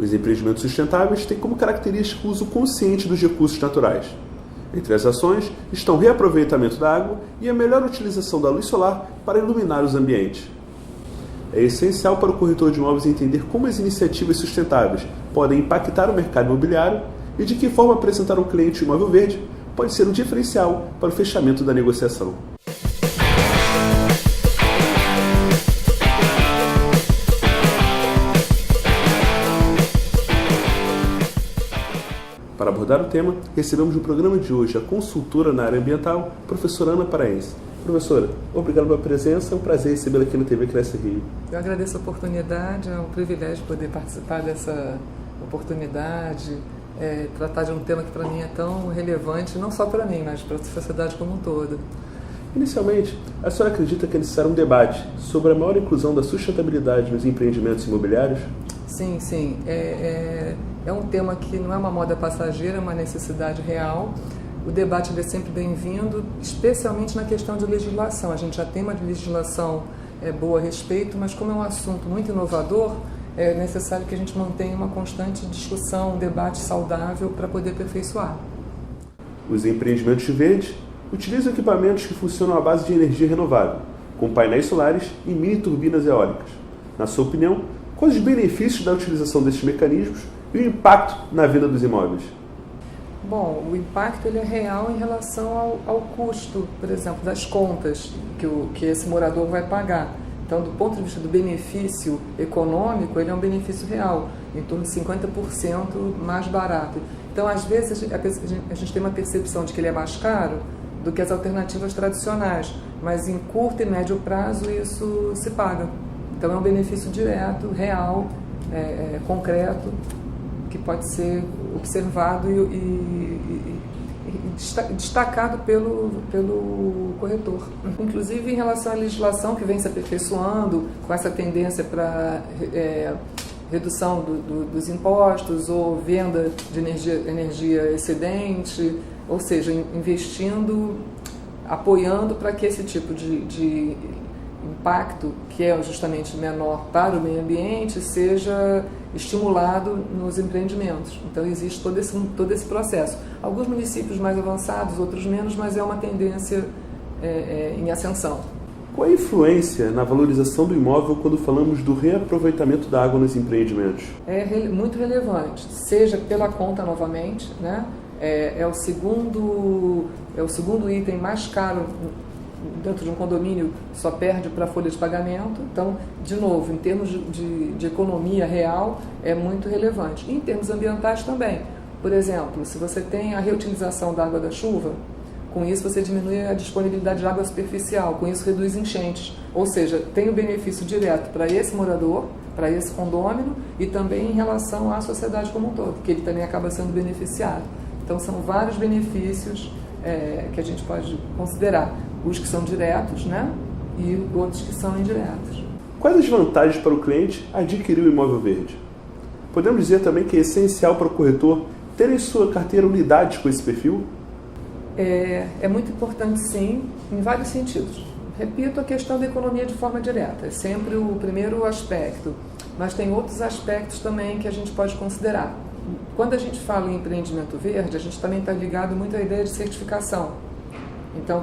Os empreendimentos sustentáveis têm como característica o uso consciente dos recursos naturais. Entre as ações estão o reaproveitamento da água e a melhor utilização da luz solar para iluminar os ambientes. É essencial para o corretor de imóveis entender como as iniciativas sustentáveis podem impactar o mercado imobiliário e de que forma apresentar ao cliente o imóvel verde pode ser um diferencial para o fechamento da negociação. Para abordar o tema, recebemos no programa de hoje a consultora na área ambiental, professora Ana Paraense. Professora, obrigado pela presença, é um prazer recebê-la aqui na TV Cresce Rio. Eu agradeço a oportunidade, é um privilégio poder participar dessa oportunidade, tratar de um tema que para mim é tão relevante, não só para mim, mas para a sociedade como um todo. Inicialmente, a senhora acredita que é necessário um debate sobre a maior inclusão da sustentabilidade nos empreendimentos imobiliários? Sim. É um tema que não é uma moda passageira, é uma necessidade real. O debate é sempre bem-vindo, especialmente na questão de legislação. A gente já tem uma legislação boa a respeito, mas como é um assunto muito inovador, é necessário que a gente mantenha uma constante discussão, um debate saudável para poder aperfeiçoar. Os empreendimentos verdes utilizam equipamentos que funcionam à base de energia renovável, com painéis solares e mini turbinas eólicas. Na sua opinião, quais os benefícios da utilização desses mecanismos e o impacto na venda dos imóveis? Bom, o impacto ele é real em relação ao custo, por exemplo, das contas que esse morador vai pagar. Então, do ponto de vista do benefício econômico, ele é um benefício real, em torno de 50% mais barato. Então, às vezes, a gente tem uma percepção de que ele é mais caro do que as alternativas tradicionais, mas em curto e médio prazo isso se paga. Então, é um benefício direto, real, concreto, que pode ser observado e destacado pelo corretor. Inclusive, em relação à legislação que vem se aperfeiçoando, com essa tendência para redução dos impostos ou venda de energia excedente, ou seja, investindo, apoiando para que esse tipo de impacto, que é justamente menor para o meio ambiente, seja estimulado nos empreendimentos. Então existe todo esse processo. Alguns municípios mais avançados, outros menos, mas é uma tendência em ascensão. Qual a influência na valorização do imóvel quando falamos do reaproveitamento da água nos empreendimentos? É muito relevante, seja pela conta novamente, né? É o segundo item mais caro dentro de um condomínio, só perde para a folha de pagamento. Então, de novo, em termos de economia real, é muito relevante. E em termos ambientais também. Por exemplo, se você tem a reutilização da água da chuva, com isso você diminui a disponibilidade de água superficial, com isso reduz enchentes. Ou seja, tem o benefício direto para esse morador, para esse condômino, e também em relação à sociedade como um todo, que ele também acaba sendo beneficiado. Então, são vários benefícios que a gente pode considerar. Os que são diretos, né? E outros que são indiretos. Quais as vantagens para o cliente adquirir o imóvel verde? Podemos dizer também que é essencial para o corretor ter em sua carteira unidades com esse perfil? É muito importante, sim, em vários sentidos. Repito, a questão da economia de forma direta, é sempre o primeiro aspecto, mas tem outros aspectos também que a gente pode considerar. Quando a gente fala em empreendimento verde, a gente também está ligado muito à ideia de certificação. Então,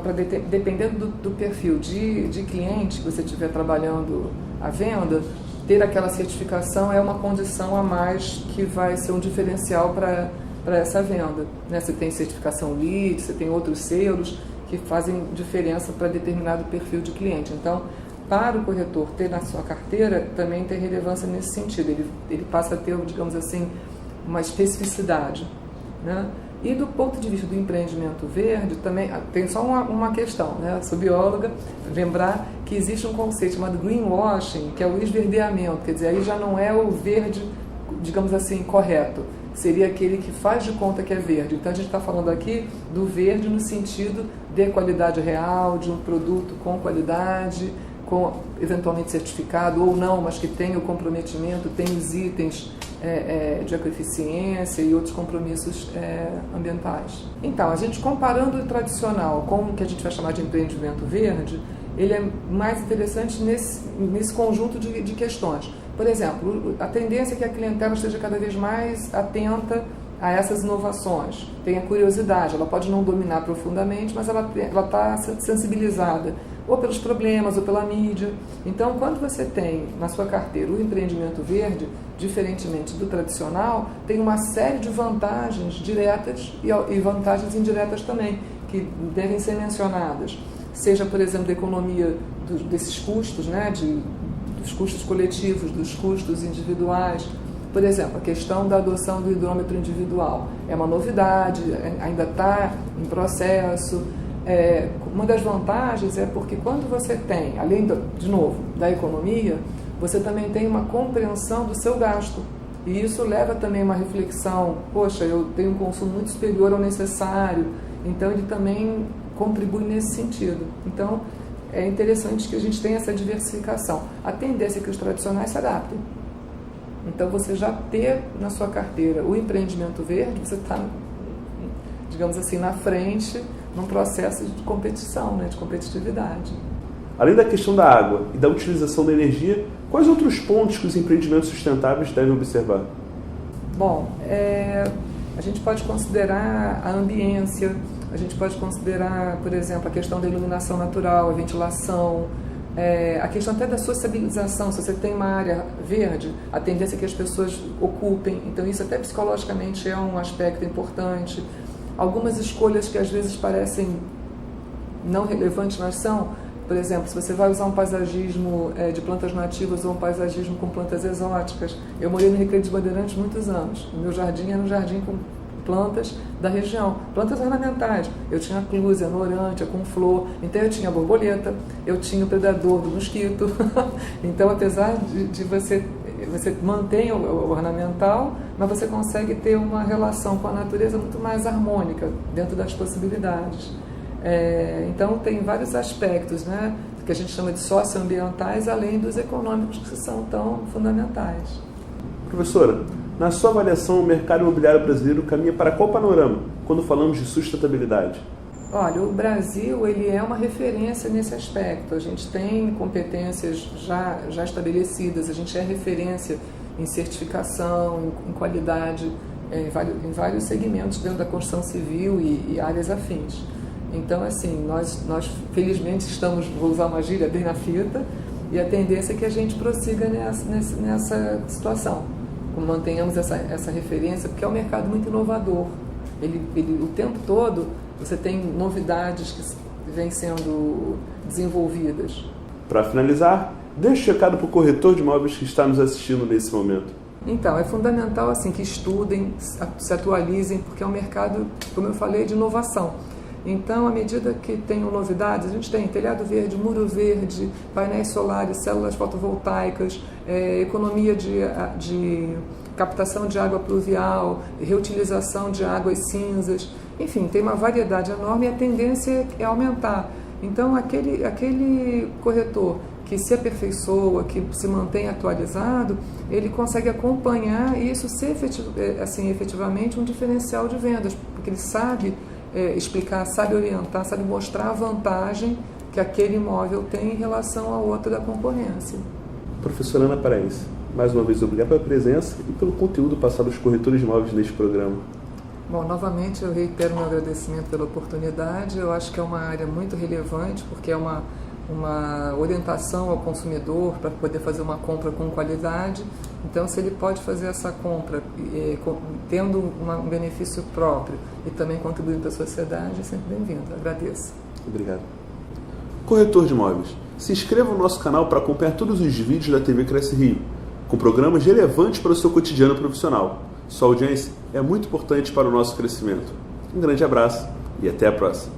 dependendo do perfil de cliente que você estiver trabalhando à venda, ter aquela certificação é uma condição a mais que vai ser um diferencial para essa venda. Né? Você tem certificação LEED, você tem outros selos que fazem diferença para determinado perfil de cliente. Então, para o corretor ter na sua carteira, também tem relevância nesse sentido. Ele passa a ter, digamos assim, uma especificidade, né? E do ponto de vista do empreendimento verde, também tem só uma questão, né? Sou bióloga, lembrar que existe um conceito chamado greenwashing, que é o esverdeamento, quer dizer, aí já não é o verde, digamos assim, correto, seria aquele que faz de conta que é verde. Então a gente está falando aqui do verde no sentido de qualidade real, de um produto com qualidade, com eventualmente certificado ou não, mas que tem o comprometimento, tem os itens de ecoeficiência e outros compromissos ambientais. Então, a gente comparando o tradicional com o que a gente vai chamar de empreendimento verde, ele é mais interessante nesse conjunto de questões. Por exemplo, a tendência é que a clientela esteja cada vez mais atenta a essas inovações, tenha curiosidade, ela pode não dominar profundamente, mas ela está sensibilizada ou pelos problemas ou pela mídia. Então, quando você tem na sua carteira o empreendimento verde, diferentemente do tradicional, tem uma série de vantagens diretas e vantagens indiretas também, que devem ser mencionadas. Seja, por exemplo, da economia desses custos, né, dos custos coletivos, dos custos individuais. Por exemplo, a questão da adoção do hidrômetro individual é uma novidade, ainda está em processo. Uma das vantagens é porque quando você tem, além, de novo, da economia, você também tem uma compreensão do seu gasto. E isso leva também a uma reflexão, poxa, eu tenho um consumo muito superior ao necessário, então ele também contribui nesse sentido. Então, é interessante que a gente tenha essa diversificação. A tendência é que os tradicionais se adaptem. Então, você já ter na sua carteira o empreendimento verde, você está, digamos assim, na frente num processo de competição, né, de competitividade. Além da questão da água e da utilização da energia, quais outros pontos que os empreendimentos sustentáveis devem observar? Bom, a gente pode considerar a ambiência, a gente pode considerar, por exemplo, a questão da iluminação natural, a ventilação, a questão até da sociabilização. Se você tem uma área verde, a tendência é que as pessoas ocupem, então isso até psicologicamente é um aspecto importante. Algumas escolhas que às vezes parecem não relevantes, mas são, por exemplo, se você vai usar um paisagismo de plantas nativas ou um paisagismo com plantas exóticas. Eu morei no Recreio dos Bandeirantes muitos anos, o meu jardim era um jardim com plantas da região, plantas ornamentais. Eu tinha clúzia, norântia, com flor, então eu tinha borboleta, eu tinha o predador do mosquito. Então, apesar de você mantém o ornamental, mas você consegue ter uma relação com a natureza muito mais harmônica, dentro das possibilidades. Então, tem vários aspectos, né, que a gente chama de socioambientais, além dos econômicos, que são tão fundamentais. Professora, na sua avaliação, o mercado imobiliário brasileiro caminha para qual panorama quando falamos de sustentabilidade? Olha, o Brasil ele é uma referência nesse aspecto. A gente tem competências já estabelecidas, a gente é referência em certificação, em qualidade, em vários segmentos dentro da construção civil e áreas afins. Então, assim, nós felizmente estamos, vou usar uma gíria, bem na fita, e a tendência é que a gente prossiga nessa situação. Mantenhamos essa referência, porque é um mercado muito inovador. O tempo todo você tem novidades que vêm sendo desenvolvidas. Para finalizar, deixe o recado para o corretor de imóveis que está nos assistindo nesse momento. Então, é fundamental assim, que estudem, se atualizem, porque é um mercado, como eu falei, de inovação. Então, à medida que tenham novidades, a gente tem telhado verde, muro verde, painéis solares, células fotovoltaicas, economia de captação de água pluvial, reutilização de águas cinzas, enfim, tem uma variedade enorme e a tendência é aumentar. Então, aquele corretor que se aperfeiçoa, que se mantém atualizado, ele consegue acompanhar e isso ser efetivamente um diferencial de vendas, porque ele sabe explicar, sabe orientar, sabe mostrar a vantagem que aquele imóvel tem em relação ao outro da concorrência. Professora Ana Paraense, mais uma vez obrigado pela presença e pelo conteúdo passado aos corretores de imóveis neste programa. Bom, novamente eu reitero meu agradecimento pela oportunidade. Eu acho que é uma área muito relevante, porque é uma orientação ao consumidor para poder fazer uma compra com qualidade. Então, se ele pode fazer essa compra tendo um benefício próprio e também contribuindo para a sociedade, é sempre bem-vindo. Agradeço. Obrigado. Corretor de imóveis, se inscreva no nosso canal para acompanhar todos os vídeos da TV Cresce Rio, com programas relevantes para o seu cotidiano profissional. Sua audiência é muito importante para o nosso crescimento. Um grande abraço e até a próxima.